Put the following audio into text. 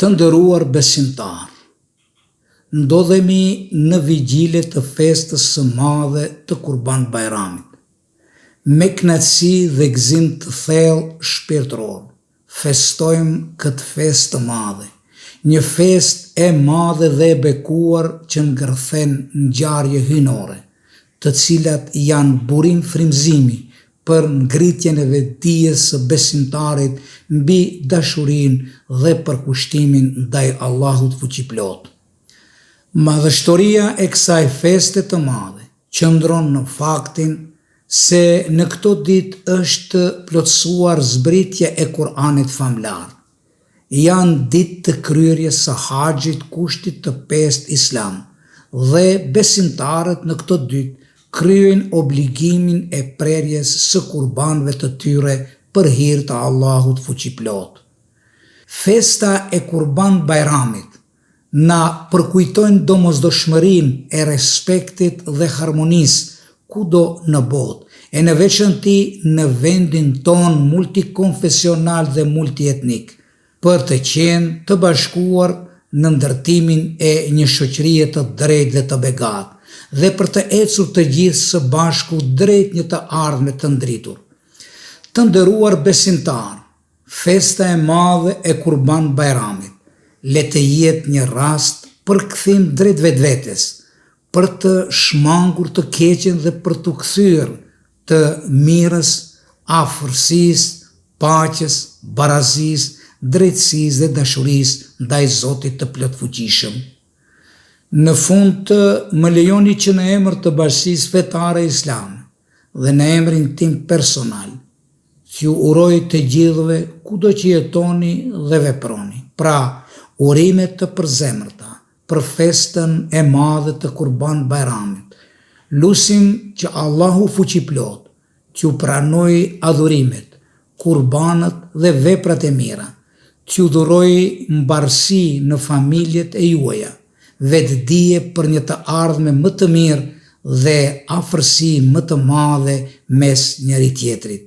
Të nderuar besimtar, ndodhemi në vigjile të festës së madhe të Kurban Bayramit. Me kënaqësi dhe gëzim të thellë shpirtëror, festojmë këtë festë të madhe, një festë e madhe dhe e bekuar që ngërthen ngjarje hyjnore, të cilat janë burim frymëzimi për ngritjen e vetdijes së besimtarit mbi dashurinë dhe përkushtimin ndaj Allahut fuqiplot. Madhështoria e kësaj feste të madhe qëndron në faktin se në këto ditë është plotësuar zbritja e Kur'anit famlar. Janë ditë të kryerjes së haxhit, kushtit të pestë islam, dhe besimtarët në këto ditë kryejnë obligimin e prerjes së kurbanëve të tyre për hir të Allahut fuqiplot. Festa e Kurban Bayramit na përkujtojnë domosdoshmërinë e respektit dhe harmonisë kudo në botë, e në veçanti në vendin ton multikonfesional dhe multietnik, për të qenë të bashkuar në ndërtimin e një shoqërie të drejtë dhe të begatë, dhe për të ecur të gjithë së bashku drejt një të ardhme të ndritur. Të nderuar besimtar, festa e madhe e Kurban Bayramit le të jetë një rast për kthim drejt vetvetes, për të shmangur të keqen dhe për të kthyer të mirës, afërsisë, paqes, barazisë, drejtësisë dhe dashurisë ndaj Zotit të plotfuqishëm. Në fund më lejoni që në emër të Bashkisë Fetare Islame dhe në emrin tim personal, t'ju uroj të gjithëve kudo që jetoni dhe veproni. Pra, urime të përzemërta për festën e madhe të Kurban Bayramit. Lusim që Allahu fuqiplot t'ju pranoj adhurimet, kurbanët dhe veprat e mira, t'ju dhuroj mbarësi në familjet e juaja, vetdije për një të ardhme më të mirë dhe afërsi më të madhe mes njëri tjetrit.